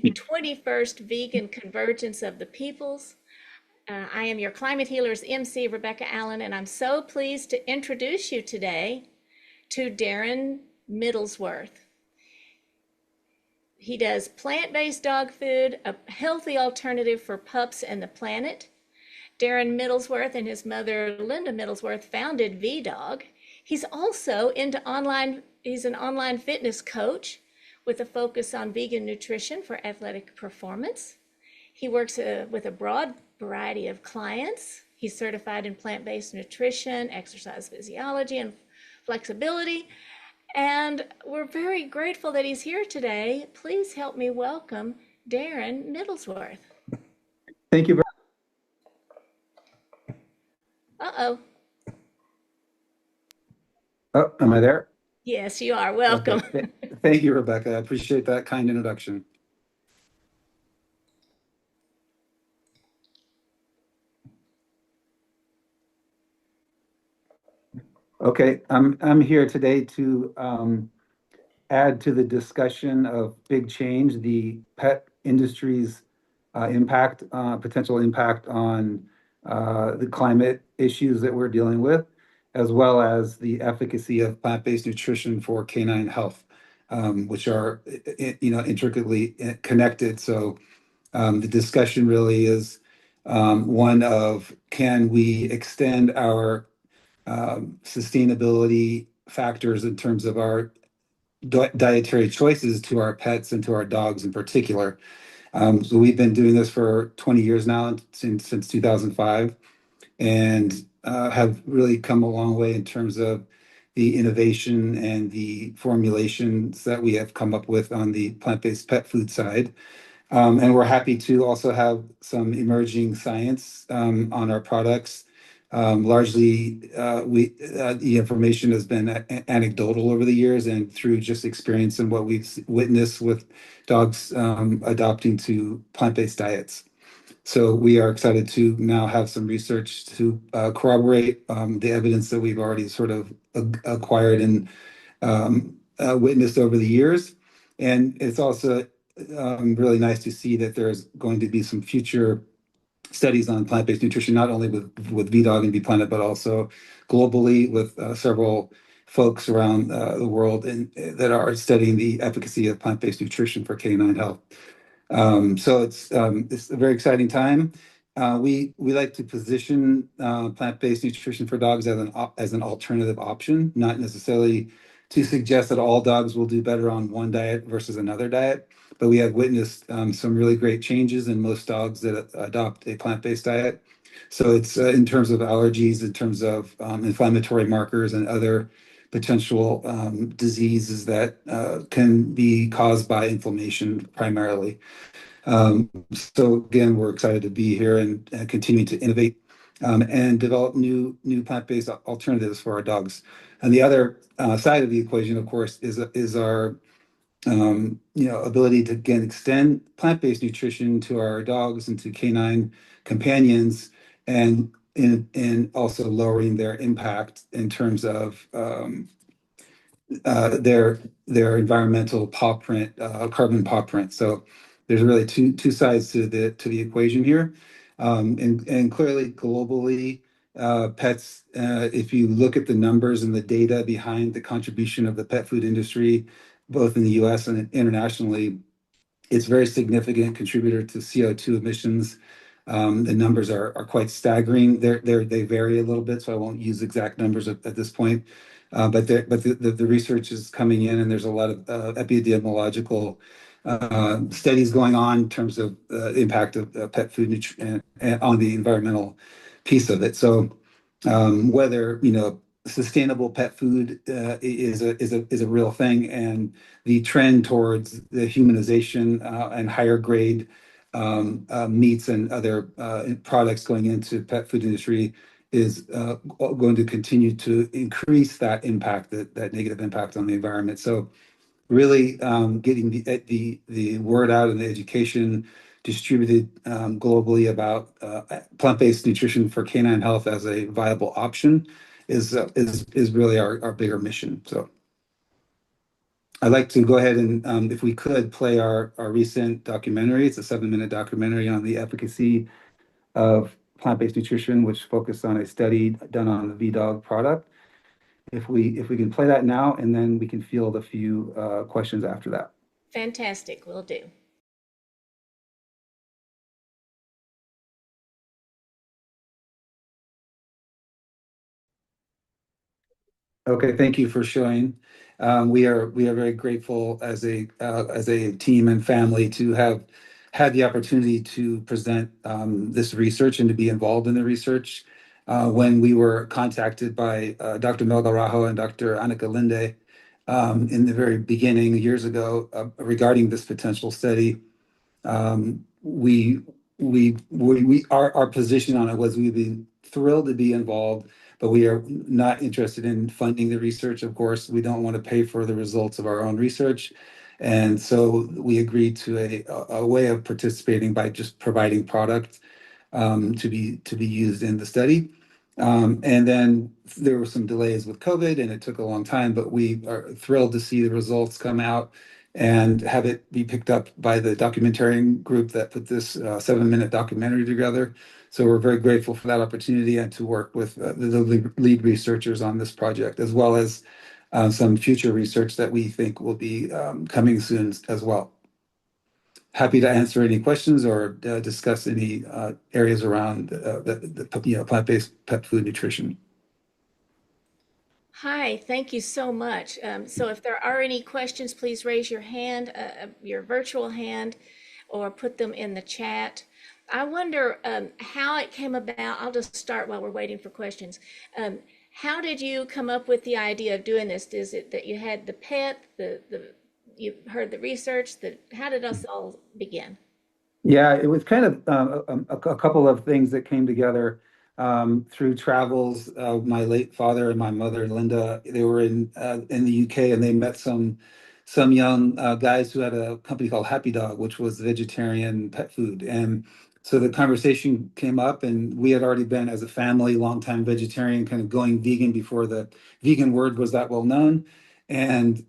the 21st Vegan Convergence of the Peoples. I am your Climate Healers MC, Rebecca Allen, and I'm so pleased to introduce you today to Darren Middlesworth. He does plant-based dog food, a healthy alternative for pups and the planet. Darren Middlesworth and his mother, Linda Middlesworth, founded VDog. He's also he's an online fitness coach with a focus on vegan nutrition for athletic performance. He works with a broad variety of clients. He's certified in plant-based nutrition, exercise physiology, and flexibility. And we're very grateful that he's here today. Please help me welcome Darren Middlesworth. Thank you very much. Uh-oh. Oh, am I there? Yes, you are. Welcome. Okay. Thank you, Rebecca. I appreciate that kind introduction. Okay, I'm here today to add to the discussion of big change, the pet industry's potential impact on the climate issues that we're dealing with, as well as the efficacy of plant-based nutrition for canine health, which are intricately connected. So the discussion really is one of, can we extend our sustainability factors in terms of our dietary choices to our pets and to our dogs in particular. So we've been doing this for 20 years now, since 2005, and have really come a long way in terms of the innovation and the formulations that we have come up with on the plant-based pet food side. And we're happy to also have some emerging science on our products. Largely, the information has been anecdotal over the years and through just experience and what we've witnessed with dogs adopting to plant-based diets. So we are excited to now have some research to corroborate the evidence that we've already sort of acquired and witnessed over the years. And it's also really nice to see that there's going to be some future studies on plant-based nutrition, not only with VDog and VPlanet, but also globally with several folks around the world that are studying the efficacy of plant-based nutrition for canine health. So it's a very exciting time. We like to position plant-based nutrition for dogs as an alternative option, not necessarily to suggest that all dogs will do better on one diet versus another diet, but we have witnessed some really great changes in most dogs that adopt a plant-based diet. So it's in terms of allergies, in terms of inflammatory markers and other potential diseases that can be caused by inflammation primarily. So again, we're excited to be here and continue to innovate and develop new plant-based alternatives for our dogs. And the other side of the equation, of course, is our ability to again extend plant-based nutrition to our dogs and to canine companions, and also lowering their impact in terms of their environmental paw print, carbon paw print. So there's really two sides to the equation here, and clearly globally, pets. If you look at the numbers and the data behind the contribution of the pet food industry, both in the U.S. and internationally, it's a very significant contributor to CO2 emissions. The numbers are quite staggering. They vary a little bit, so I won't use exact numbers at this point. But the research is coming in, and there's a lot of epidemiological studies going on in terms of the impact of pet food on the environmental piece of it. So whether sustainable pet food is a real thing, and the trend towards the humanization and higher grade meats and other products going into pet food industry is going to continue to increase that impact, that negative impact on the environment. So really getting the word out and the education distributed globally about plant-based nutrition for canine health as a viable option is really our bigger mission. So I'd like to go ahead and, if we could, play our recent documentary. It's a 7-minute documentary on the efficacy of plant-based nutrition, which focused on a study done on the VDOG product. If we can play that now, and then we can field a few questions after that. Fantastic, will do. Okay, thank you for showing. We are very grateful as a team and family to have had the opportunity to present this research and to be involved in the research. When we were contacted by Dr. Melda Rajo and Dr. Annika Linde in the very beginning years ago regarding this potential study, our position on it was we'd be thrilled to be involved, but we are not interested in funding the research. Of course, we don't want to pay for the results of our own research. And so we agreed to a way of participating by just providing product to be used in the study. And then there were some delays with COVID, and it took a long time, but we are thrilled to see the results come out and have it be picked up by the documentarian group that put this 7-minute documentary together. So we're very grateful for that opportunity and to work with the lead researchers on this project, as well as some future research that we think will be coming soon as well. Happy to answer any questions or discuss any areas around the plant-based pet food nutrition. Hi, thank you so much. So if there are any questions, please raise your hand, your virtual hand, or put them in the chat. I wonder how it came about. I'll just start while we're waiting for questions. How did you come up with the idea of doing this? Is it that you had the pet, you heard the research, how did us all begin? Yeah, it was kind of a couple of things that came together through travels. My late father and my mother, Linda, they were in the UK, and they met some young guys who had a company called Happy Dog, which was vegetarian pet food. And so the conversation came up, and we had already been, as a family, longtime vegetarian, kind of going vegan before the vegan word was that well known. And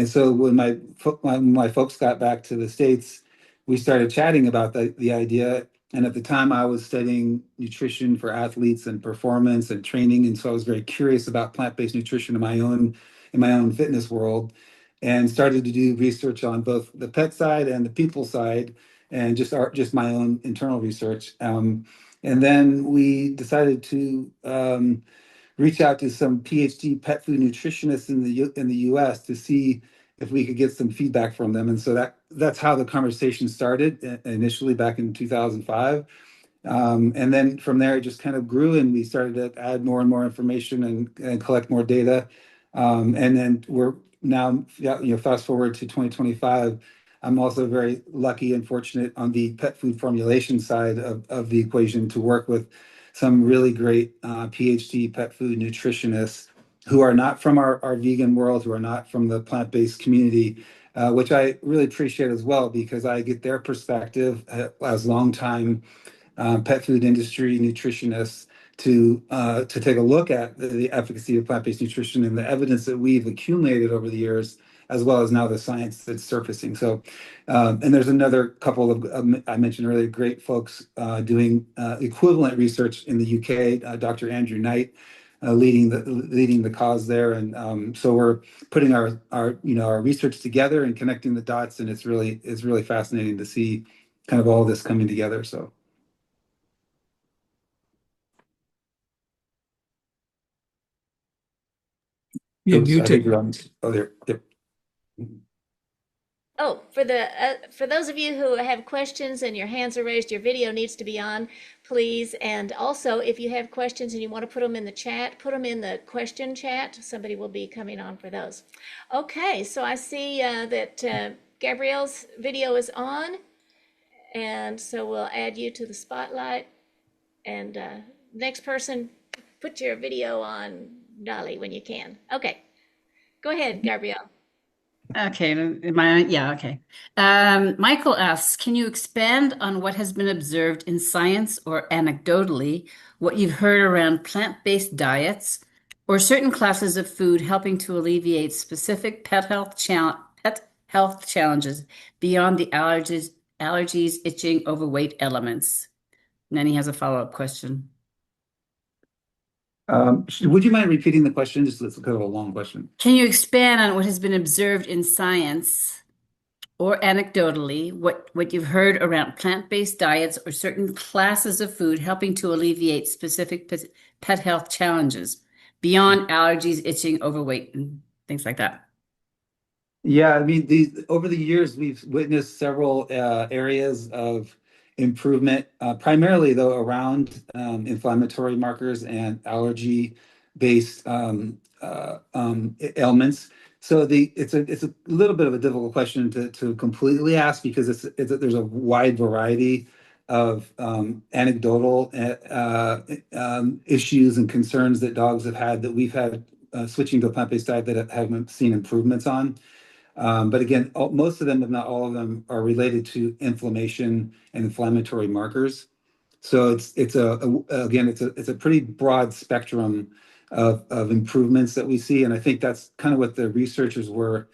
so when my folks got back to the States, we started chatting about the idea. And at the time, I was studying nutrition for athletes and performance and training, and so I was very curious about plant-based nutrition in my own fitness world, and started to do research on both the pet side and the people side, and just my own internal research. And then we decided to reach out to some PhD pet food nutritionists in the US to see if we could get some feedback from them. And so that's how the conversation started initially back in 2005. And then from there, it just kind of grew, and we started to add more and more information and collect more data. And then we're now, fast forward to 2025. I'm also very lucky and fortunate on the pet food formulation side of the equation to work with some really great PhD pet food nutritionists who are not from our vegan world, who are not from the plant-based community, which I really appreciate as well, because I get their perspective as longtime pet food industry nutritionists to take a look at the efficacy of plant-based nutrition and the evidence that we've accumulated over the years, as well as now the science that's surfacing. So, and there's another couple of I mentioned earlier, great folks doing equivalent research in the UK. Dr. Andrew Knight leading the cause there, and so we're putting our research together and connecting the dots, and it's really fascinating to see kind of all this coming together. So. You're Oops, I think muted. you're on. Oh, there. Yep. Oh, for those of you who have questions and your hands are raised, your video needs to be on, please. And also, if you have questions and you want to put them in the chat, put them in the question chat. Somebody will be coming on for those. Okay, so I see that Gabrielle's video is on, and so we'll add you to the spotlight. And next person, put your video on, Dolly, when you can. Okay, go ahead, Gabrielle. Okay, yeah, okay. Michael asks, can you expand on what has been observed in science or anecdotally, what you've heard around plant-based diets or certain classes of food helping to alleviate specific pet health challenges beyond the allergies, itching, overweight elements? And then he has a follow-up question. Would you mind repeating the question? Just it's kind of a long question. Can you expand on what has been observed in science or anecdotally, what you've heard around plant-based diets or certain classes of food helping to alleviate specific pet health challenges beyond allergies, itching, overweight, and things like that? Yeah, I mean, over the years, we've witnessed several areas of improvement, primarily though around inflammatory markers and allergy-based ailments. So it's a little bit of a difficult question to completely ask because there's a wide variety of anecdotal issues and concerns that dogs have had that we've had switching to a plant-based diet that haven't seen improvements on. But again, most of them, if not all of them, are related to inflammation and inflammatory markers. So it's a pretty broad spectrum of improvements that we see, and I think that's kind of what the researchers were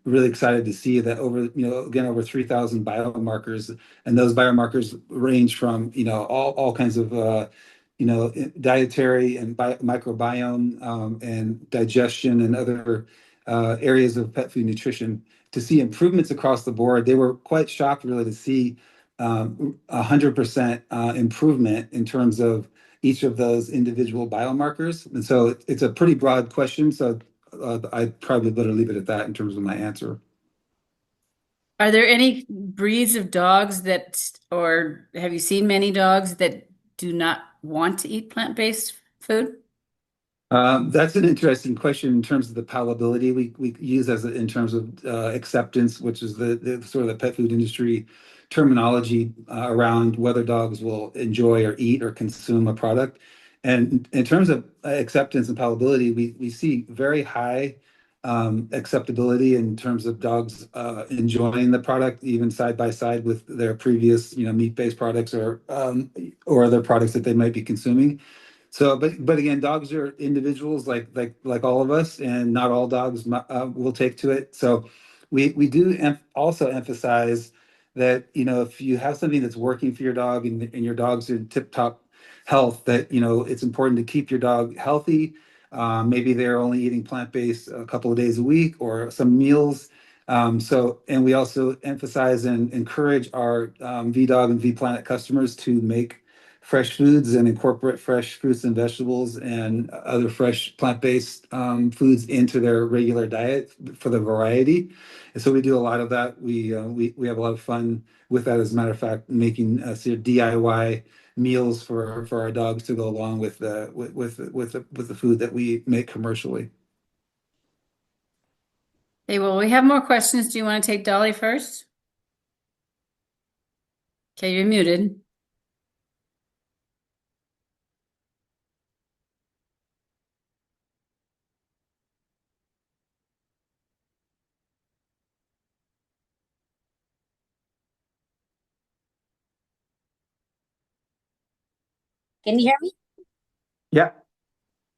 really excited to see, that over 3,000 biomarkers, and those biomarkers range from all kinds of dietary and microbiome and digestion and other areas of pet food nutrition, to see improvements across the board. They were quite shocked really to see 100% improvement in terms of each of those individual biomarkers. And so it's a pretty broad question. So I'd probably better leave it at that in terms of my answer. Are there any breeds of dogs or have you seen many dogs that do not want to eat plant-based food? That's an interesting question in terms of the palatability we use in terms of acceptance, which is the sort of the pet food industry terminology around whether dogs will enjoy or eat or consume a product. And in terms of acceptance and palatability, we see very high acceptability in terms of dogs enjoying the product, even side by side with their previous meat-based products or other products that they might be consuming. So, but again, dogs are individuals like all of us, and not all dogs will take to it. So, we do also emphasize that if you have something that's working for your dog and your dog's in tip-top health, that it's important to keep your dog healthy. Maybe they're only eating plant-based a couple of days a week or some meals. And we also emphasize and encourage our VDog and VPlanet customers to make fresh foods and incorporate fresh fruits and vegetables and other fresh plant-based foods into their regular diet for the variety. And so we do a lot of that. We have a lot of fun with that. As a matter of fact, making DIY meals for our dogs to go along with the food that we make commercially. Okay, well, we have more questions. Do you want to take Dolly first? Okay, you're muted. Can you hear me? Yeah.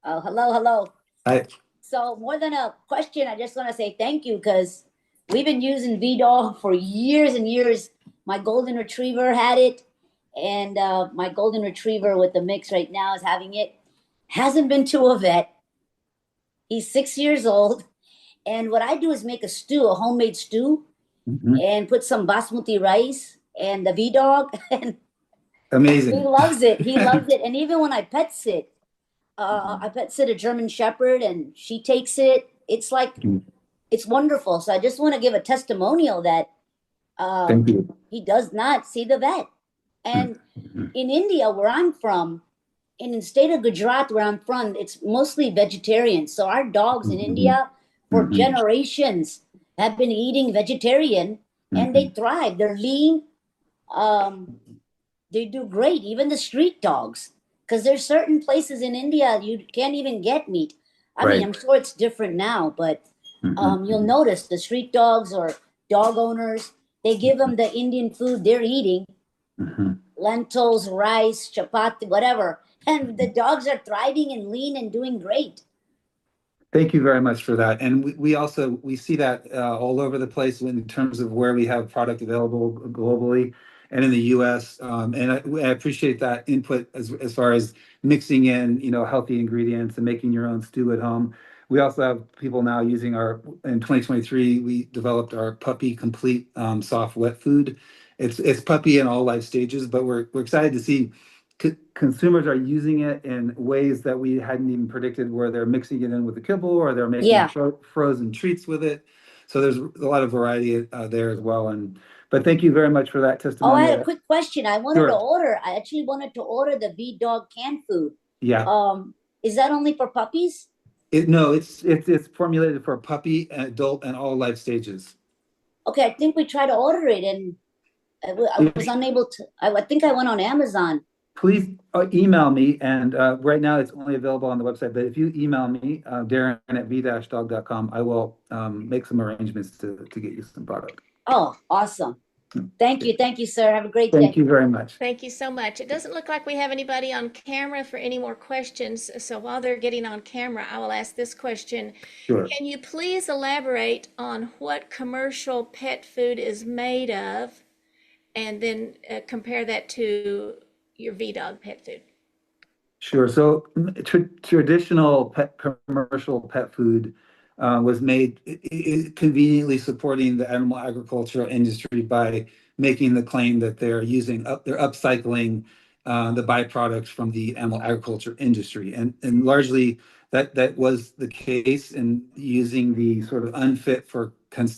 Oh, hello. I So more than a question, I just want to say thank you, because we've been using VDog for years and years. My golden retriever had it, and my golden retriever with the mix right now is having it. Hasn't been to a vet. He's 6 years old. And what I do is make a homemade stew, and put some basmati rice and the VDog, and amazing. he loves it. He loves it. And even when I pet sit, I pet sit a German Shepherd, and she takes it. It's like, it's wonderful. So I just want to give a testimonial that Thank you. he does not see the vet. And in India, where I'm from, and in the state of Gujarat, where I'm from, it's mostly vegetarian. So our dogs in India for generations have been eating vegetarian, and they thrive. They're lean. They do great. Even the street dogs, because there's certain places in India you can't even get meat. I mean, I'm sure it's different now, but you'll notice the street dogs or dog owners, they give them the Indian food they're eating, lentils, rice, chapati, whatever. and the dogs are thriving and lean and doing great. Thank you very much for that. And we also see that all over the place in terms of where we have product available globally and in the U.S. And I appreciate that input as far as mixing in, healthy ingredients and making your own stew at home. We also have people now using in 2023, we developed our Puppy Complete soft wet food. It's puppy in all life stages, but we're excited to see consumers are using it in ways that we hadn't even predicted, where they're mixing it in with the kibble or they're making frozen treats with it. So there's a lot of variety there as well. But thank you very much for that testimony. Oh, I had a quick question. I actually wanted to order the V-Dog canned food. Yeah. Is that only for puppies? No, it's formulated for puppy, adult, and all life stages. Okay, I think we tried to order it and I was unable to. I think I went on Amazon. Please email me, and right now it's only available on the website, but if you email me, Darren@v-dog.com, I will make some arrangements to get you some product. Oh, awesome. Thank you, sir. Have a great day. Thank you very much. Thank you so much. It doesn't look like we have anybody on camera for any more questions, so while they're getting on camera, I will ask this question. Sure. Can you please elaborate on what commercial pet food is made of, and then compare that to your V-Dog pet food? Sure. So traditional commercial pet food was made conveniently supporting the animal agricultural industry by making the claim that they're upcycling the byproducts from the animal agriculture industry, and largely that was the case in using the sort of unfit for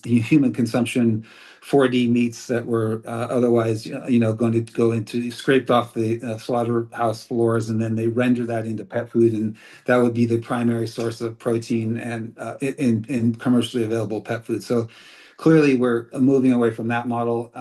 human consumption 4D meats that were otherwise, going to go into scraped off the slaughterhouse floors, and then they render that into pet food, and that would be the primary source of protein and in commercially available pet food. So clearly, we're moving away from that model.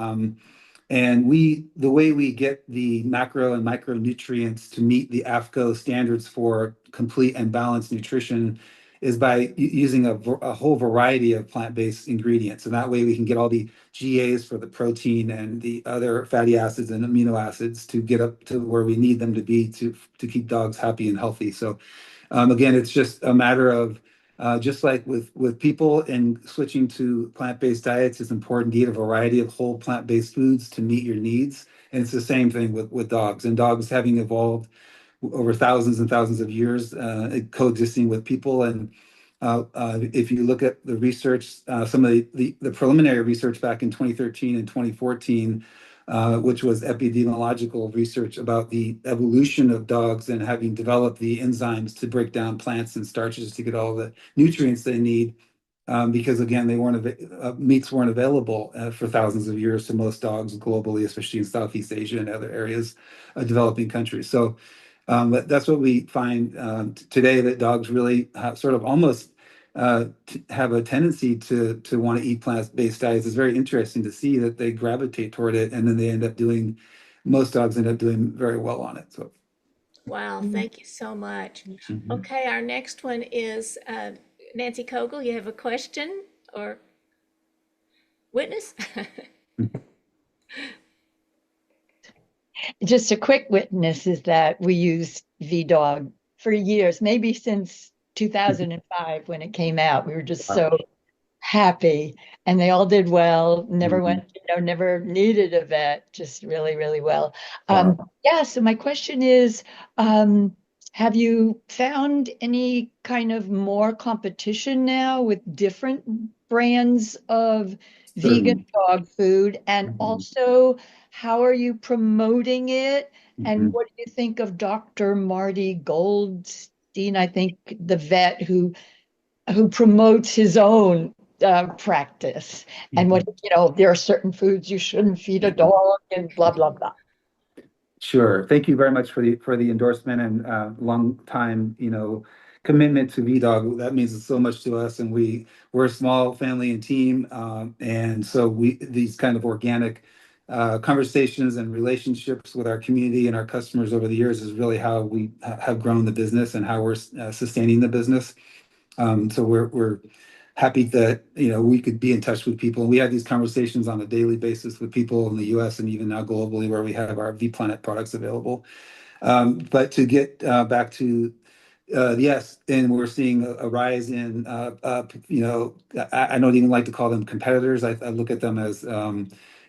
And the way we get the macro and micronutrients to meet the AFCO standards for complete and balanced nutrition is by using a whole variety of plant-based ingredients. And that way we can get all the GAs for the protein and the other fatty acids and amino acids to get up to where we need them to be to keep dogs happy and healthy. So again, it's just a matter of just like with people and switching to plant-based diets, it's important to eat a variety of whole plant-based foods to meet your needs. And it's the same thing with dogs. And dogs having evolved over thousands and thousands of years, coexisting with people. And if you look at the research, some of the preliminary research back in 2013 and 2014, which was epidemiological research about the evolution of dogs and having developed the enzymes to break down plants and starches to get all the nutrients they need. Because again, meats weren't available for thousands of years to most dogs globally, especially in Southeast Asia and other areas of developing countries. So that's what we find today, that dogs really sort of almost have a tendency to want to eat plant-based diets. It's very interesting to see that they gravitate toward it, and then most dogs end up doing very well on it. So, wow, thank you so much. Okay, our next one is Nancy Kogel. You have a question or witness? Just a quick witness is that we used V-Dog for years, maybe since 2005 when it came out. We were just so happy, and they all did well. Never went, never needed a vet, just really, really well. So my question is, have you found any kind of more competition now with different brands of vegan dog food? And also, how are you promoting it? And what do you think of Dr. Marty Goldstein, I think the vet who promotes his own practice? And what, there are certain foods you shouldn't feed a dog and blah, blah, blah. Sure. Thank you very much for the endorsement and long time, commitment to V-Dog. That means so much to us, and we're a small family and team, and so these kind of organic conversations and relationships with our community and our customers over the years is really how we have grown the business and how we're sustaining the business. So we're happy that we could be in touch with people. We have these conversations on a daily basis with people in the U.S. and even now globally, where we have our V-Planet products available. But to get back to yes, and we're seeing a rise in, I don't even like to call them competitors. I look at them as,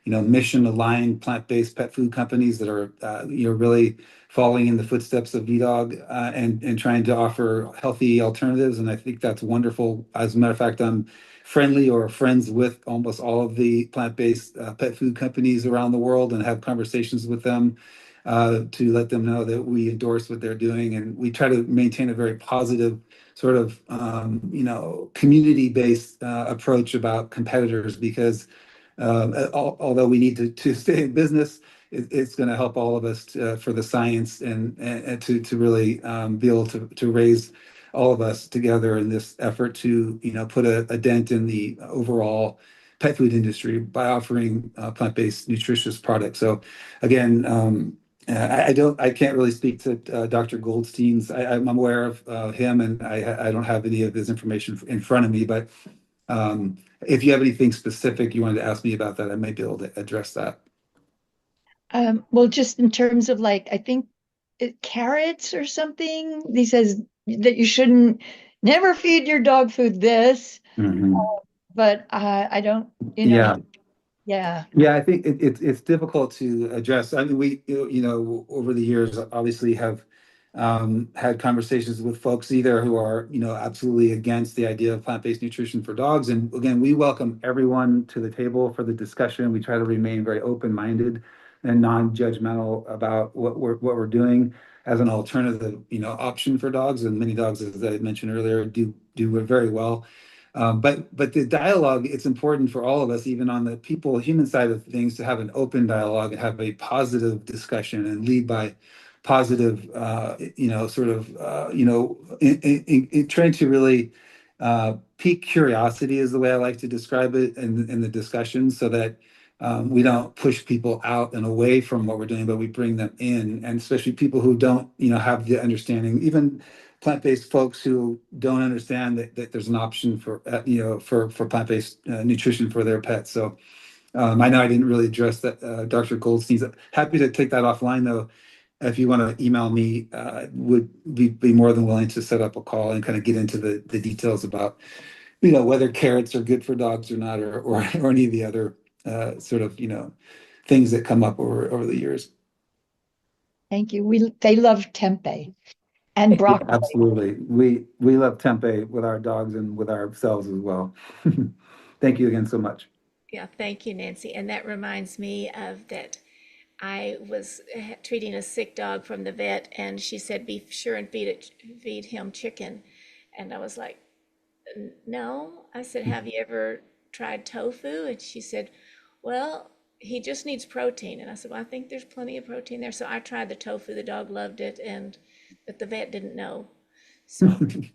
mission-aligned plant-based pet food companies that are, really following in the footsteps of VDOG and trying to offer healthy alternatives. And I think that's wonderful. As a matter of fact, I'm friendly or friends with almost all of the plant-based pet food companies around the world and have conversations with them to let them know that we endorse what they're doing, and we try to maintain a very positive sort of community-based approach about competitors because although we need to stay in business, it's going to help all of us for the science and to really be able to raise all of us together in this effort to put a dent in the overall pet food industry by offering plant-based nutritious products. So again, I can't really speak to Dr. Goldstein's. I'm aware of him, and I don't have any of his information in front of me. But if you have anything specific you wanted to ask me about that, I might be able to address that. Well, just in terms of like, I think carrots or something. He says that you shouldn't never feed your dog food this, but I don't, Yeah. Yeah. Yeah, I think it's difficult to address. I mean, we, over the years, obviously have had conversations with folks either who are, absolutely against the idea of plant-based nutrition for dogs. And again, we welcome everyone to the table for the discussion. We try to remain very open-minded and non-judgmental about what we're doing as an alternative, option for dogs. And many dogs, as I mentioned earlier, do very well. But the dialogue, it's important for all of us, even on the human side of things, to have an open dialogue and have a positive discussion and lead by positive, trying to really pique curiosity is the way I like to describe it in the discussion, so that we don't push people out and away from what we're doing, but we bring them in, and especially people who don't, have the understanding, even plant-based folks who don't understand that there's an option for for plant-based nutrition for their pets. So I know I didn't really address that, Dr. Goldstein's. Happy to take that offline though. If you want to email me, would be more than willing to set up a call and kind of get into the details about whether carrots are good for dogs or not, or any of the other sort of things that come up over the years. Thank you. They love tempeh and broccoli. Yeah, absolutely. We love tempeh with our dogs and with ourselves as well. Thank you again so much. Yeah, thank you, Nancy. And that reminds me of that. I was treating a sick dog from the vet, and she said, "Be sure and feed him chicken." And I was like, "No." I said, "Have you ever tried tofu?" And she said, "Well, he just needs protein." And I said, "Well, I think there's plenty of protein there." So I tried the tofu. The dog loved it, but the vet didn't know. So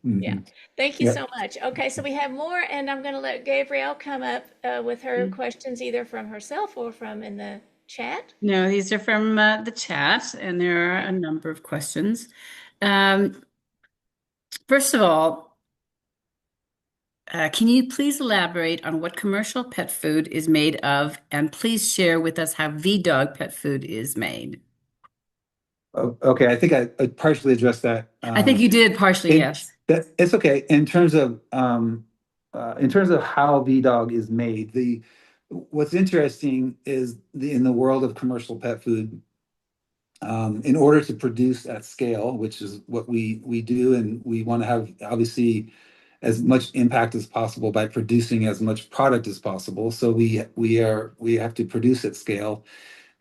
yeah, thank you Yeah. so much. Okay, so we have more, and I'm going to let Gabrielle come up with her questions, either from herself or from in the chat. No, these are from the chat, and there are a number of questions. First of all, can you please elaborate on what commercial pet food is made of, and please share with us how VDOG pet food is made? Okay, I think I partially addressed that. I think you did partially, yes. It's okay. In terms of how VDOG is made, what's interesting is in the world of commercial pet food, in order to produce at scale, which is what we do, and we want to have obviously as much impact as possible by producing as much product as possible. So we have to produce at scale.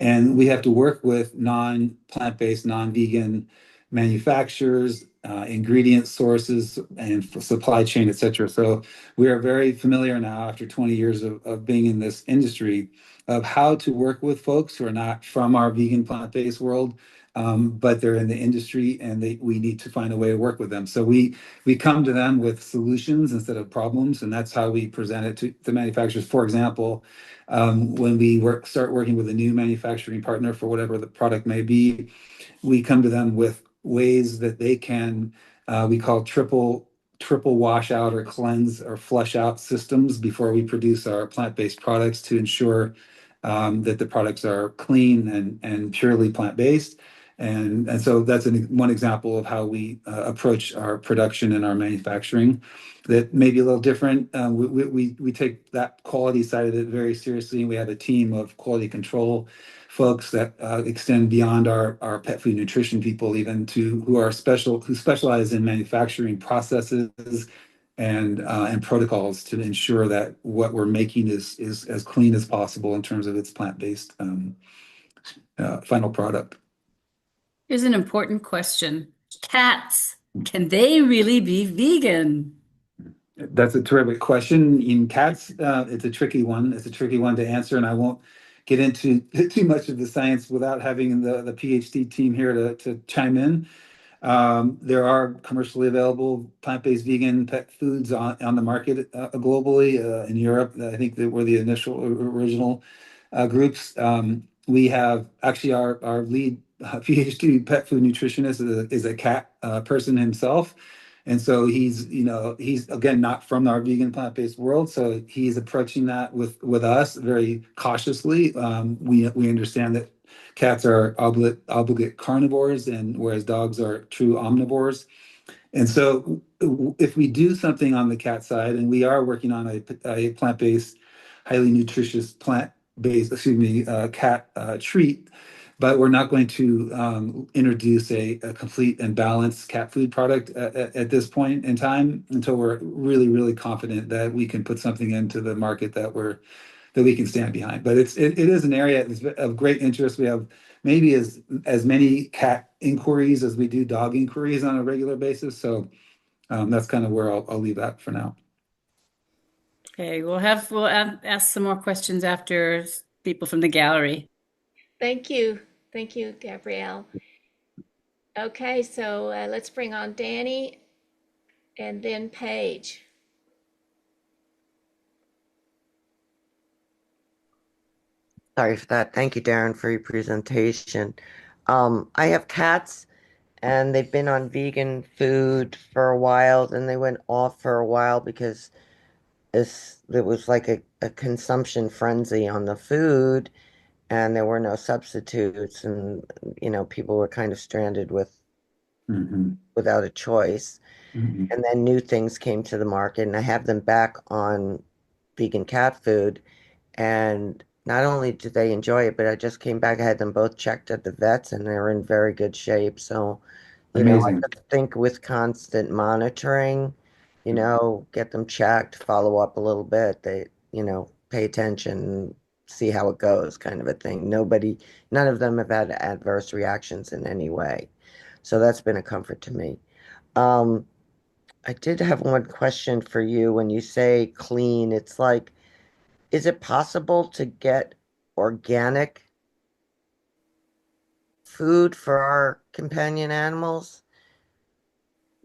And we have to work with non-plant-based, non-vegan manufacturers, ingredient sources, and supply chain, et cetera. So we are very familiar now, after 20 years of being in this industry, of how to work with folks who are not from our vegan plant-based world, but they're in the industry, and we need to find a way to work with them. So we come to them with solutions instead of problems, and that's how we present it to the manufacturers. For example, when we start working with a new manufacturing partner for whatever the product may be, we come to them with ways that they can, we call triple wash out or cleanse or flush out systems before we produce our plant-based products, to ensure that the products are clean and purely plant-based. And so that's one example of how we approach our production and our manufacturing that may be a little different. We take that quality side of it very seriously. We have a team of quality control folks that extend beyond our pet food nutrition people, even to who specialize in manufacturing processes and protocols to ensure that what we're making is as clean as possible in terms of its plant-based final product. Here's an important question. Cats, can they really be vegan? That's a terrific question. In cats, it's a tricky one. It's a tricky one to answer, and I won't get into too much of the science without having the PhD team here to chime in. There are commercially available plant-based vegan pet foods on the market globally. In Europe, I think that were the original groups. We have actually our lead PhD pet food nutritionist is a cat person himself. And so he's again not from our vegan plant-based world, so he's approaching that with us very cautiously. We understand that cats are obligate carnivores, and whereas dogs are true omnivores. And so if we do something on the cat side, and we are working on a plant-based, highly nutritious cat treat, but we're not going to introduce a complete and balanced cat food product at this point in time until we're really, really confident that we can put something into the market that we can stand behind. But it is an area of great interest. We have maybe as many cat inquiries as we do dog inquiries on a regular basis. So that's kind of where I'll leave that for now. Okay, we'll ask some more questions after people from the gallery. Thank you. Thank you, Gabrielle. Okay, so let's bring on Danny and then Paige. Sorry for that. Thank you, Darren, for your presentation. I have cats, and they've been on vegan food for a while, and they went off for a while because it was like a consumption frenzy on the food, and there were no substitutes, and people were kind of stranded without a choice. Mm-hmm. And then new things came to the market, and I have them back on vegan cat food. And not only did they enjoy it, but I just came back. I had them both checked at the vets, and they're in very good shape. So, I Amazing. just think with constant monitoring, get them checked, follow up a little bit. They, pay attention, see how it goes, kind of a thing. None of them have had adverse reactions in any way. So that's been a comfort to me. I did have one question for you. When you say clean, it's like, is it possible to get organic food for our companion animals?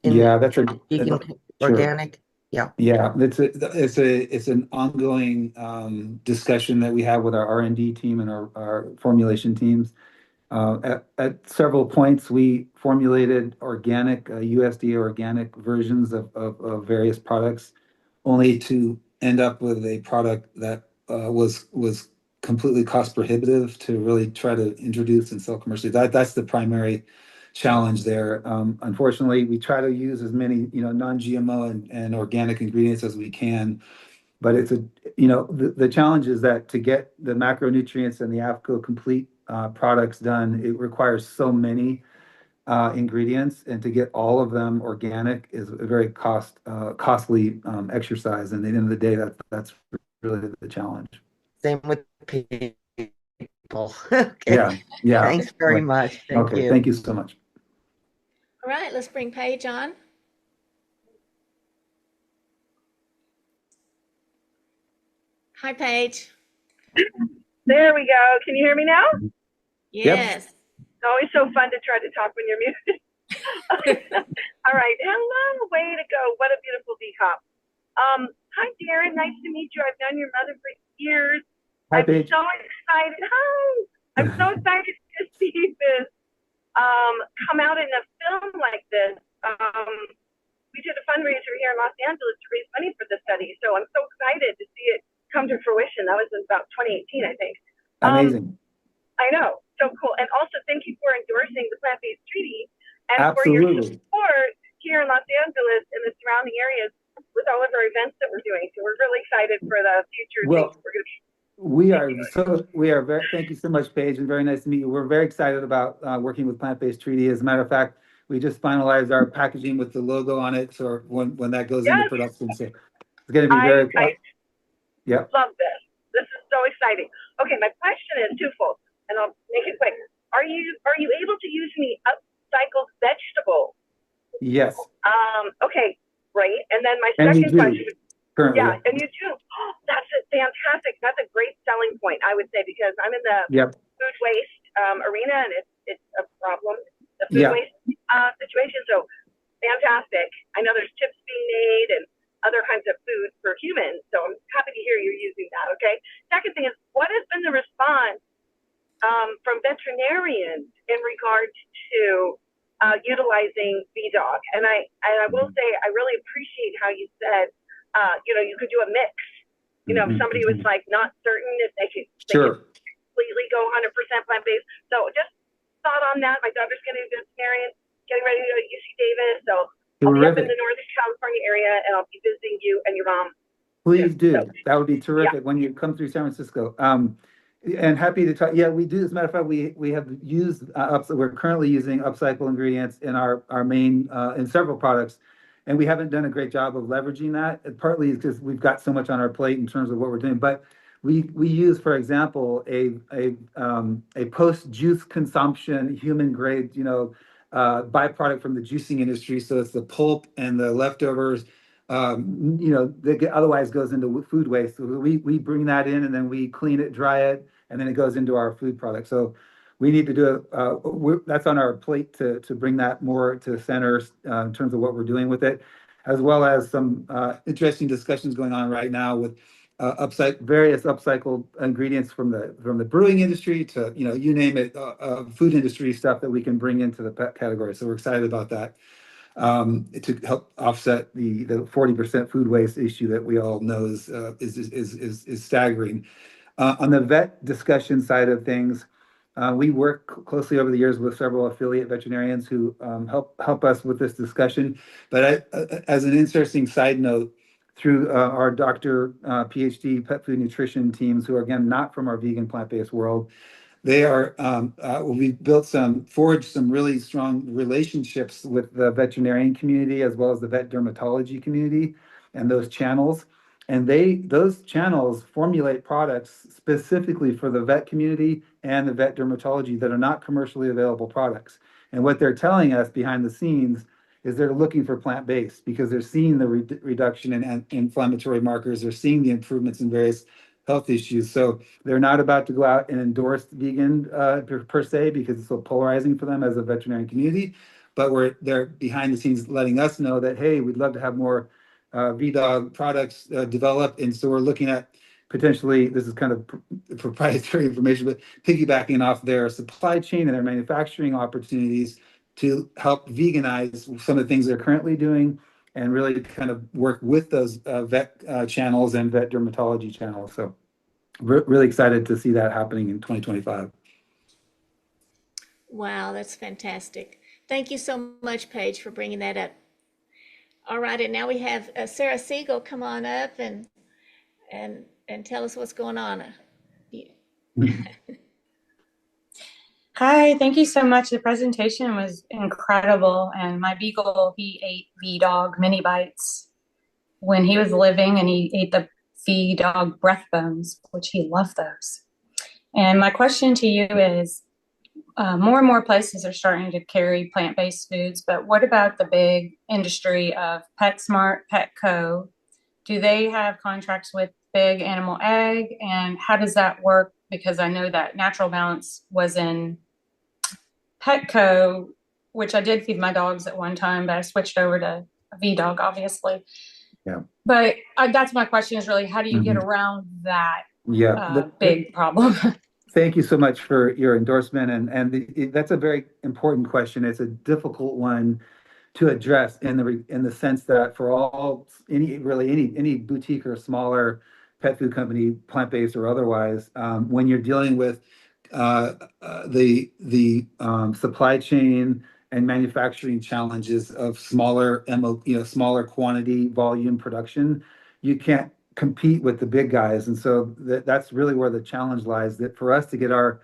Yeah, that's Vegan, sure. organic? Yeah. Yeah, it's an ongoing discussion that we have with our R&D team and our formulation teams. At several points, we formulated organic USDA organic versions of various products, only to end up with a product that was completely cost prohibitive to really try to introduce and sell commercially. That's the primary challenge there. Unfortunately, we try to use as many non-GMO and organic ingredients as we can, but it's the challenge is that to get the macronutrients and the AFCO complete products done, it requires so many ingredients, and to get all of them organic is a very costly exercise. And at the end of the day, that's really the challenge. Same with people. Okay. Yeah. Thanks very much. Thank you. Thank you so much. All right, let's bring Paige on. Hi, Paige. There we go. Can you hear me now? Yes. It's always so fun to try to talk when you're muted. All right. Hello. Way to go. What a beautiful VCOP. Hi, Darren. Nice to meet you. I've known your mother for years. Hi, Paige. I'm so excited. Hi. I'm so excited to see this come out in a film like this. We did a fundraiser here in Los Angeles to raise money for the study. So I'm so excited to see it come to fruition. That was in about 2018, I think. Amazing. I know. So cool. And also thank you for endorsing the plant-based treaty and for your support here in Los Angeles and the surrounding areas with all of our events that we're doing. So we're really excited for the future things we're going to be. We are very, thank you so much, Paige, and very nice to meet you. We're very excited about working with Plant-Based Treaty. As a matter of fact, we just finalized our packaging with the logo on it. So when that goes into production, so it's going to be very, love this. This is so exciting. Okay, my question is twofold, and I'll make it quick. Are you able to use any upcycled vegetables? Yes. Okay, great. And then my second question. Currently. Yeah, and you do. Oh, that's fantastic. That's a great selling point, I would say, because I'm in the food waste arena, and it's a problem, the food waste situation. So fantastic. I know there's chips being made and other kinds of food for humans. So I'm happy to hear you're using that. Okay. Second thing is, what has been the response from veterinarians in regards to utilizing VDOG? And I will say I really appreciate how you said, you could do a mix. If somebody was like not certain if they could completely go 100% plant-based. So just thought on that. My daughter's getting a veterinarian, getting ready to go to UC Davis. So I'll be up in the Northern California area, and I'll be visiting you and your mom. Please do. So, that would be terrific when you come through San Francisco. And happy to talk. Yeah, we do. As a matter of fact, we have used we're currently using upcycle ingredients in our main in several products, and we haven't done a great job of leveraging that. Partly because we've got so much on our plate in terms of what we're doing. But we use, for example, a post juice consumption human grade byproduct from the juicing industry. So it's the pulp and the leftovers. That otherwise goes into food waste. So we bring that in, and then we clean it, dry it, and then it goes into our food product. So we need to do that's on our plate to bring that more to center in terms of what we're doing with it, as well as some interesting discussions going on right now with various upcycled ingredients from the brewing industry to you name it, food industry stuff that we can bring into the pet category. So we're excited about that. To help offset the 40% food waste issue that we all know is staggering. On the vet discussion side of things, we work closely over the years with several affiliate veterinarians who help us with this discussion. But as an interesting side note, through our doctor, PhD pet food nutrition teams, who are again not from our vegan plant-based world, they are, we've forged some really strong relationships with the veterinarian community as well as the vet dermatology community and those channels. And those channels formulate products specifically for the vet community and the vet dermatology that are not commercially available products. And what they're telling us behind the scenes is they're looking for plant-based because they're seeing the reduction in inflammatory markers. They're seeing the improvements in various health issues. So they're not about to go out and endorse vegan per se because it's so polarizing for them as a veterinarian community, but they're behind the scenes letting us know that, hey, we'd love to have more VDOG products developed. And so we're looking at potentially, this is kind of proprietary information, but piggybacking off their supply chain and their manufacturing opportunities to help veganize some of the things they're currently doing and really kind of work with those vet channels and vet dermatology channels. So really excited to see that happening in 2025. Wow, that's fantastic. Thank you so much, Paige, for bringing that up. All right, and now we have Sarah Siegel come on up and tell us what's going on. Hi, thank you so much. The presentation was incredible. And my beagle, he ate VDOG mini bites when he was living, and he ate the VDOG breath bones, which he loved those. And my question to you is, more and more places are starting to carry plant-based foods, but what about the big industry of PetSmart, Petco? Do they have contracts with Big Animal Ag, and how does that work? Because I know that Natural Balance was in Petco, which I did feed my dogs at one time, but I switched over to VDOG, obviously. Yeah. But that's my question is really, how do you get around that big problem? Thank you so much for your endorsement. And that's a very important question. It's a difficult one to address in the sense that for any boutique or smaller pet food company, plant-based or otherwise, when you're dealing with supply chain and manufacturing challenges of smaller smaller quantity volume production, you can't compete with the big guys. And so that's really where the challenge lies, that for us to get our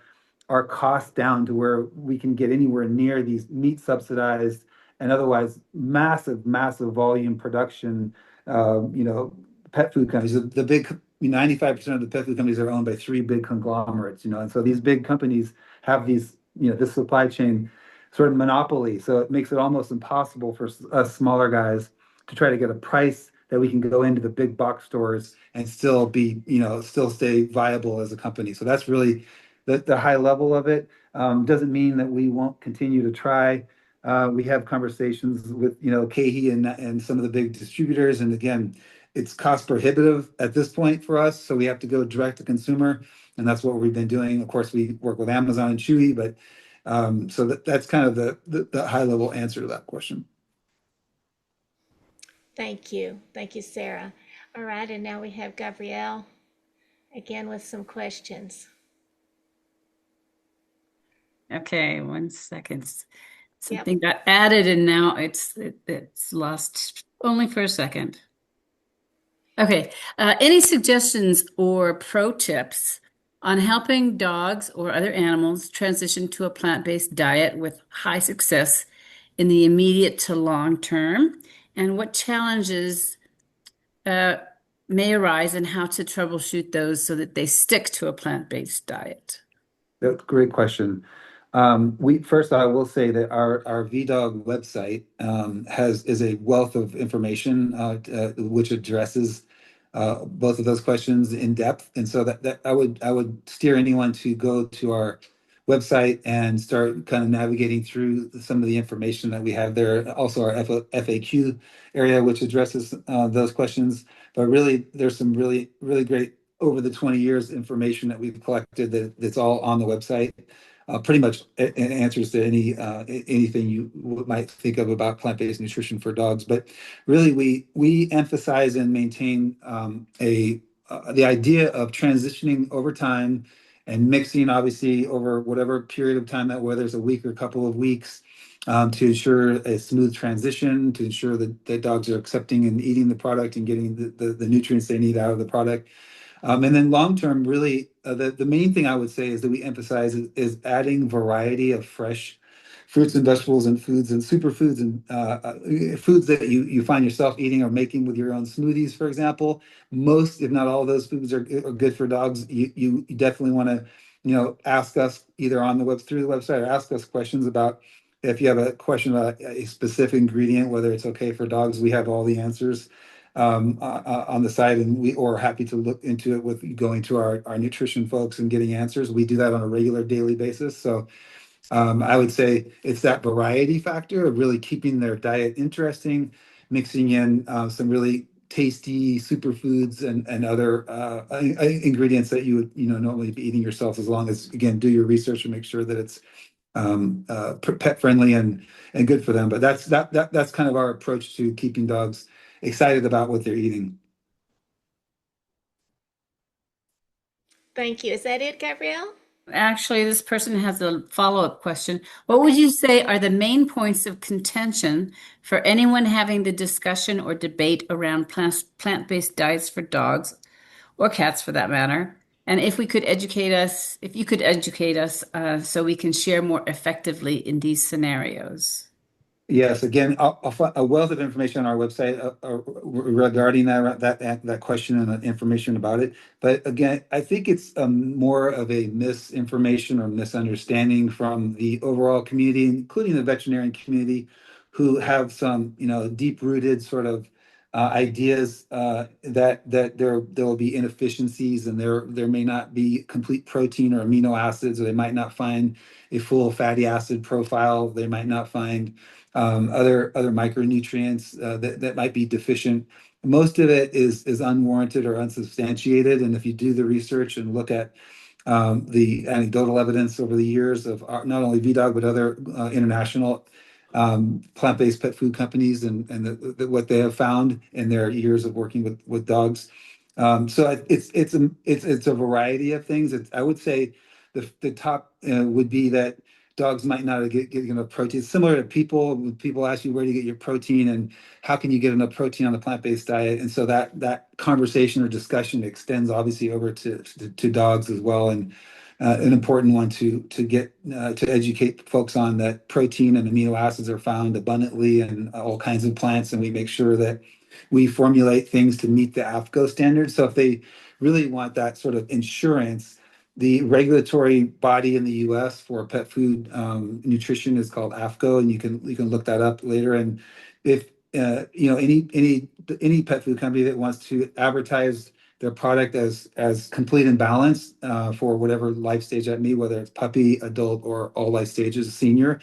costs down to where we can get anywhere near these meat subsidized and otherwise massive, massive volume production, pet food companies, the big 95% of the pet food companies are owned by three big conglomerates, and so these big companies have these, this supply chain sort of monopoly. So it makes it almost impossible for us smaller guys to try to get a price that we can go into the big box stores and still be, still stay viable as a company. So that's really the high level of it. Doesn't mean that we won't continue to try. We have conversations with, KeHE and some of the big distributors. And again, it's cost prohibitive at this point for us. So we have to go direct to consumer. And that's what we've been doing. Of course, we work with Amazon and Chewy, but so that's kind of the high level answer to that question. Thank you. Thank you, Sarah. All right, and now we have Gabrielle again with some questions. Okay, 1 second. Something got added and now it's lost only for a second. Okay, any suggestions or pro tips on helping dogs or other animals transition to a plant-based diet with high success in the immediate to long term? And what challenges may arise and how to troubleshoot those so that they stick to a plant-based diet? That's a great question. First, I will say that our VDOG website is a wealth of information which addresses both of those questions in depth. And so that I would steer anyone to go to our website and start kind of navigating through some of the information that we have there. Also, our FAQ area, which addresses those questions. But really, there's some really, really great over the 20 years information that we've collected that's all on the website. Pretty much answers to anything you might think of about plant-based nutrition for dogs. But really, we emphasize and maintain the idea of transitioning over time and mixing, obviously, over whatever period of time, that whether it's a week or a couple of weeks, to ensure a smooth transition, to ensure that dogs are accepting and eating the product and getting the nutrients they need out of the product. And then long term, really, the main thing I would say is that we emphasize is adding variety of fresh fruits and vegetables and foods and superfoods and foods that you find yourself eating or making with your own smoothies, for example. Most, if not all, of those foods are good for dogs. You definitely want to, ask us either on through the website, or ask us questions about, if you have a question about a specific ingredient, whether it's okay for dogs. We have all the answers on the site, and we are happy to look into it with going to our nutrition folks and getting answers. We do that on a regular daily basis. So I would say it's that variety factor of really keeping their diet interesting, mixing in some really tasty superfoods and other ingredients that you would normally be eating yourself, as long as, again, do your research and make sure that it's pet friendly and good for them. But that's kind of our approach to keeping dogs excited about what they're eating. Thank you. Is that it, Gabrielle? Actually, this person has a follow-up question. What would you say are the main points of contention for anyone having the discussion or debate around plant-based diets for dogs or cats, for that matter? And if you could educate us so we can share more effectively in these scenarios. Yes, again, a wealth of information on our website regarding that question and information about it. But again, I think it's more of a misinformation or misunderstanding from the overall community, including the veterinarian community, who have some, deep-rooted sort of ideas that there will be inefficiencies, and there may not be complete protein or amino acids, or they might not find a full fatty acid profile. They might not find other micronutrients that might be deficient. Most of it is unwarranted or unsubstantiated. And if you do the research and look at the anecdotal evidence over the years of not only VDOG, but other international plant-based pet food companies and what they have found in their years of working with dogs. So it's a variety of things. I would say the top would be that dogs might not get enough protein. Similar to people, when people ask you where do you get your protein and how can you get enough protein on the plant-based diet, and so that conversation or discussion extends obviously over to dogs as well, and an important one to get to educate folks on that protein and amino acids are found abundantly in all kinds of plants, and we make sure that we formulate things to meet the AFCO standards. So if they really want that sort of insurance, the regulatory body in the U.S. for pet food nutrition is called AFCO, and you can look that up later. And if any pet food company that wants to advertise their product as complete and balanced for whatever life stage that may, whether it's puppy, adult, or all life stages, senior,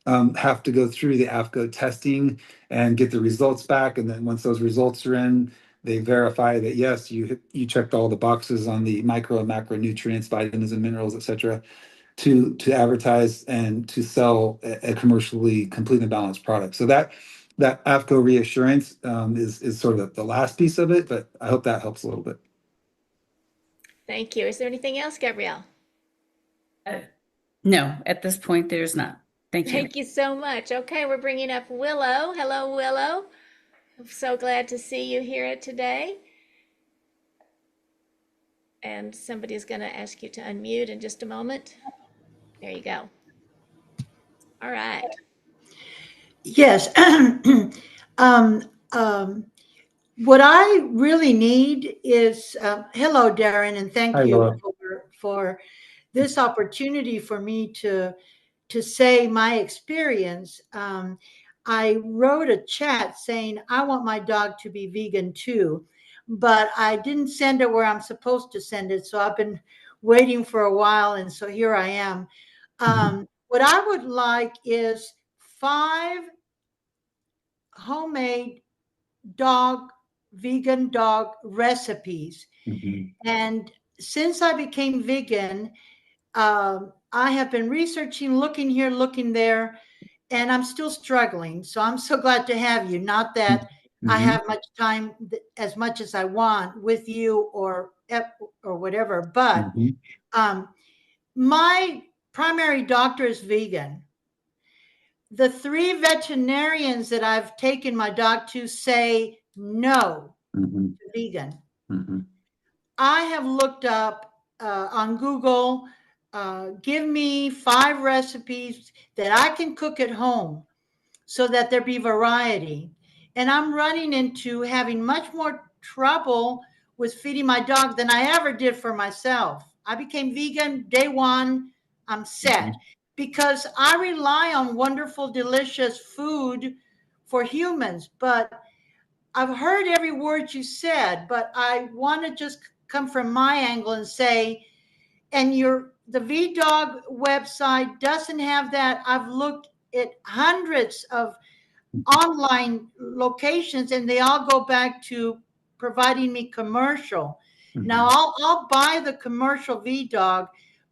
have to go through the AFCO testing and get the results back. And then once those results are in, they verify that yes, you checked all the boxes on the micro and macronutrients, vitamins and minerals, et cetera, to advertise and to sell a commercially complete and balanced product. So that AFCO reassurance is sort of the last piece of it, but I hope that helps a little bit. Thank you. Is there anything else, Gabrielle? No, at this point, there's not. Thank you. Thank you so much. Okay, we're bringing up Willow. Hello, Willow. I'm so glad to see you here today. And somebody's going to ask you to unmute in just a moment. There you go. All right. Yes. What I really need is, hello, Darren, and thank Hi, you Laura. for this opportunity for me to say my experience. I wrote a chat saying I want my dog to be vegan too, but I didn't send it where I'm supposed to send it. So I've been waiting for a while, and so here I am. What I would like is 5 homemade vegan dog recipes. And since I became vegan, I have been researching, looking here, looking there, and I'm still struggling. So I'm so glad to have you. Not that I have much time, as much as I want with you or whatever, but my primary doctor is vegan. The 3 veterinarians that I've taken my dog to say no to vegan. I have looked up on Google, give me 5 recipes that I can cook at home so that there be variety. And I'm running into having much more trouble with feeding my dog than I ever did for myself. I became vegan day 1, I'm set. Because I rely on wonderful, delicious food for humans. But I've heard every word you said, but I want to just come from my angle and say, and the VDog website doesn't have that. I've looked at hundreds of online locations, and they all go back to providing me commercial. Now, I'll buy the commercial VDog,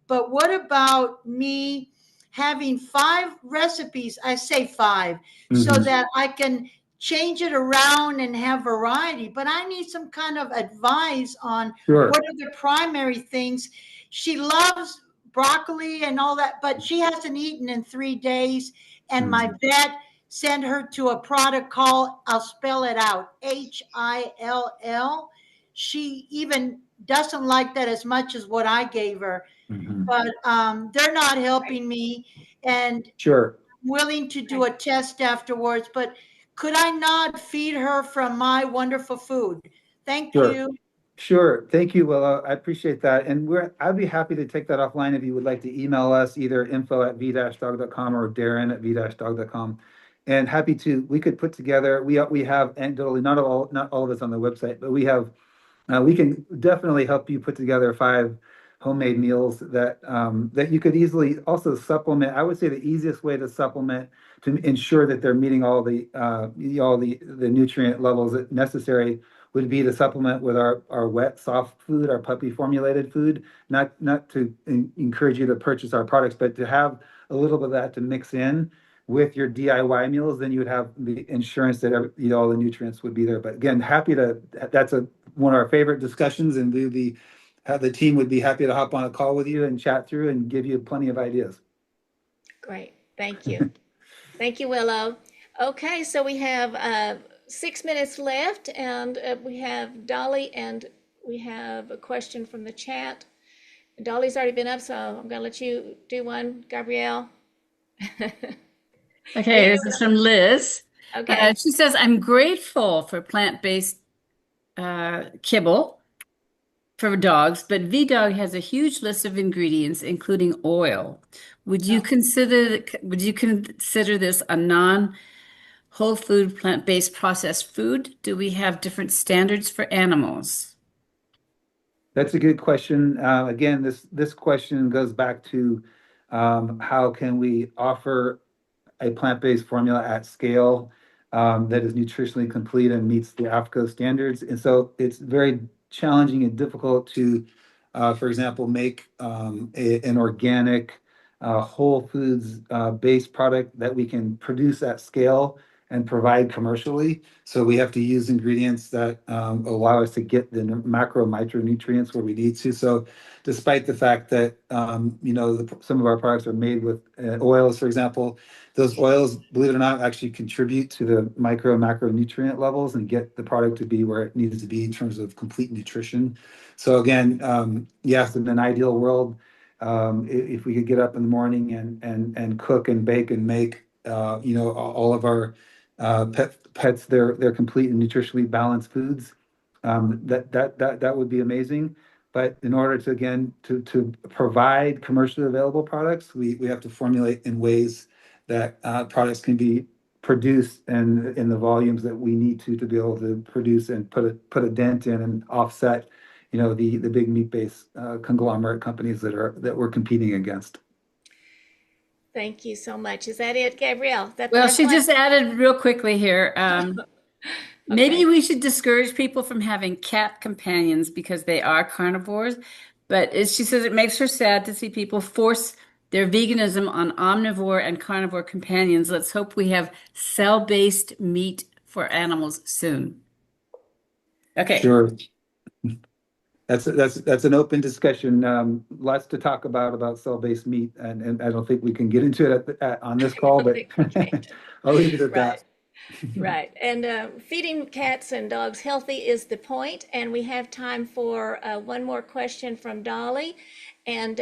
but what about me having 5 recipes? I say 5, so that I can change it around and have variety. But I need some kind of advice on what are the primary things. She loves broccoli and all that, but she hasn't eaten in 3 days. And my vet sent her to a product called, I'll spell it out, HILL. She even doesn't like that as much as what I gave her. But they're not helping me. And I'm willing to do a test afterwards. But could I not feed her from my wonderful food? Thank you. Sure. Thank you, Willow. I appreciate that. And I'd be happy to take that offline if you would like to email us, either info@v-dog.com or darren@v-dog.com. And happy to, we could put together, we have anecdotally, not all of us on the website, but we have, we can definitely help you put together 5 homemade meals that that you could easily also supplement. I would say the easiest way to supplement to ensure that they're meeting all the nutrient levels necessary would be to supplement with our wet, soft food, our puppy formulated food, not to encourage you to purchase our products, but to have a little bit of that to mix in with your DIY meals. Then you would have the insurance that all the nutrients would be there. But again, happy to, that's one of our favorite discussions, and we'll be the team would be happy to hop on a call with you and chat through and give you plenty of ideas. Great. Thank you. Thank you, Willow. Okay, so we have 6 minutes left, and we have Dolly, and we have a question from the chat. Dolly's already been up, so I'm going to let you do one, Gabrielle. Okay, this is from Liz. Okay. She says, I'm grateful for plant-based kibble for dogs, but VDOG has a huge list of ingredients, including oil. Would you consider this a non-whole food, plant-based processed food? Do we have different standards for animals? That's a good question. Again, this question goes back to how can we offer a plant-based formula at scale that is nutritionally complete and meets the AFCO standards. And so it's very challenging and difficult to, for example, make an organic whole foods based product that we can produce at scale and provide commercially. So we have to use ingredients that allow us to get the macro micronutrients where we need to. So despite the fact that some of our products are made with oils, for example, those oils, believe it or not, actually contribute to the micro and macronutrient levels and get the product to be where it needs to be in terms of complete nutrition. So again, yes, in an ideal world, if we could get up in the morning and cook and bake and make all of our pets their complete and nutritionally balanced foods, that would be amazing. But in order to, again, to provide commercially available products, we have to formulate in ways that products can be produced and in the volumes that we need to be able to produce and put a dent in and offset, the big meat-based conglomerate companies that we're competing against. Thank you so much. Is that it, Gabrielle? Well, she just added real quickly here. Maybe we should discourage people from having cat companions because they are carnivores. But she says it makes her sad to see people force their veganism on omnivore and carnivore companions. Let's hope we have cell-based meat for animals soon. Okay. Sure. That's an open discussion. Lots to talk about cell-based meat, and I don't think we can get into it on this call, but I'll leave it at that. Right. And feeding cats and dogs healthy is the point. And we have time for one more question from Dolly. And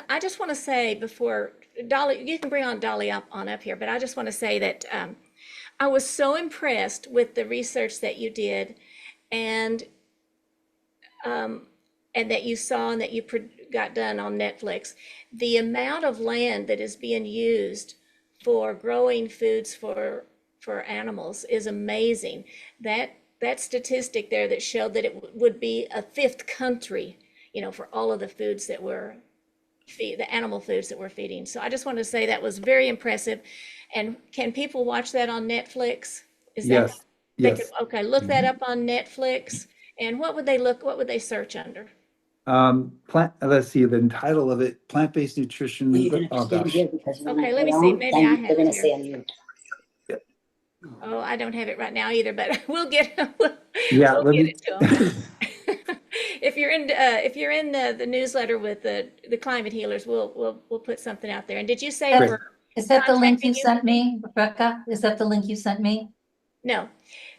I just want to say before, Dolly, you can bring on Dolly on up here, but I just want to say that I was so impressed with the research that you did and that you saw and that you got done on Netflix. The amount of land that is being used for growing foods for animals is amazing. That statistic there that showed that it would be a fifth country, for all of the foods that we're the animal foods that we're feeding. So I just want to say that was very impressive. And can people watch that on Netflix? Yes. Okay, look that up on Netflix. And what would they search under? Let's see, the title of it, plant-based nutrition. Oh gosh. Okay, let me see. Maybe I have it here. Oh, I don't have it right now either, but we'll get it to them. If you're in the newsletter with the climate healers, we'll put something out there. And did you say is that the link you sent me, Rebecca? Is that the link you sent me? No.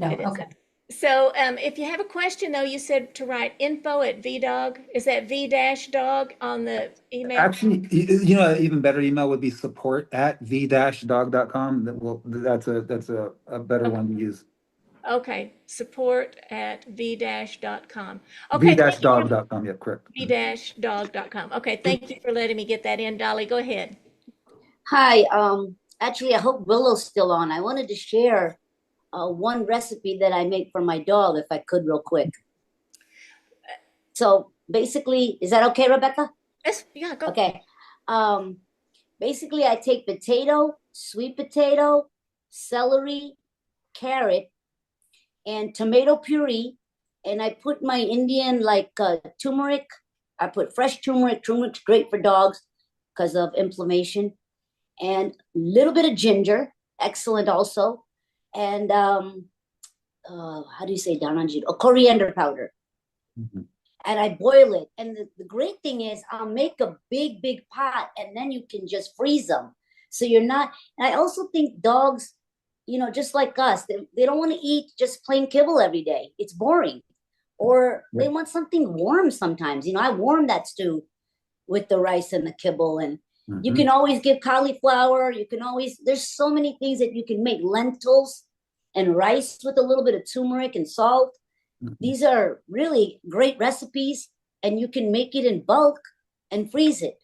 Okay. So if you have a question, though, you said to write info@VDOG. Is that V-dog on the email? Actually, even better email would be support@v-dog.com. That's a better one to use. Okay, support@v-dog.com. Okay, v-dog.com, yeah, correct. v-dog.com. Okay, thank you for letting me get that in. Dolly, go ahead. Hi, actually, I hope Willow's still on. I wanted to share one recipe that I make for my dog, if I could, real quick. So basically, is that okay, Rebecca? Yes, yeah, go. Okay. Basically, I take potato, sweet potato, celery, carrot, and tomato puree, and I put my Indian turmeric. I put fresh turmeric. Turmeric's great for dogs because of inflammation, and a little bit of ginger, excellent also. And how do you say coriander powder. and I boil it. And the great thing is I'll make a big, big pot, and then you can just freeze them. So you're not, and I also think dogs, you know, just like us, they don't want to eat just plain kibble every day. It's boring. Or they want something warm sometimes. You know, I warm that stew with the rice and the kibble. And you can always give cauliflower. You can always, there's so many things that you can make. Lentils and rice with a little bit of turmeric and salt. These are really great recipes, and you can make it in bulk and freeze it.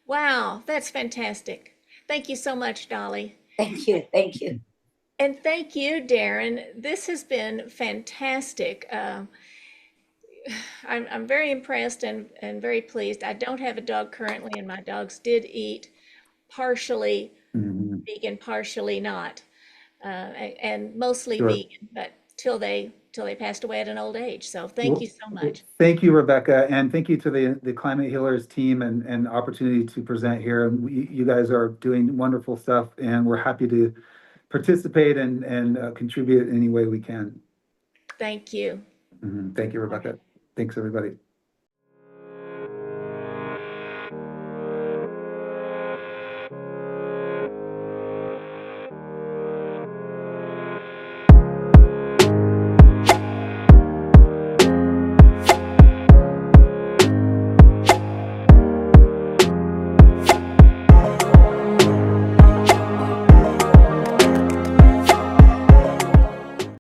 Wow, that's fantastic. Thank you so much, Dolly. Thank you. Thank you. And thank you, Darren. This has been fantastic. I'm very impressed and very pleased. I don't have a dog currently, and my dogs did eat partially vegan, partially not, and mostly vegan, but till they passed away at an old age. So thank you so much. Thank you, Rebecca, and thank you to the Climate Healers team and opportunity to present here. You guys are doing wonderful stuff, and we're happy to participate and contribute any way we can. Thank you. Thank you, Rebecca. Thanks, everybody.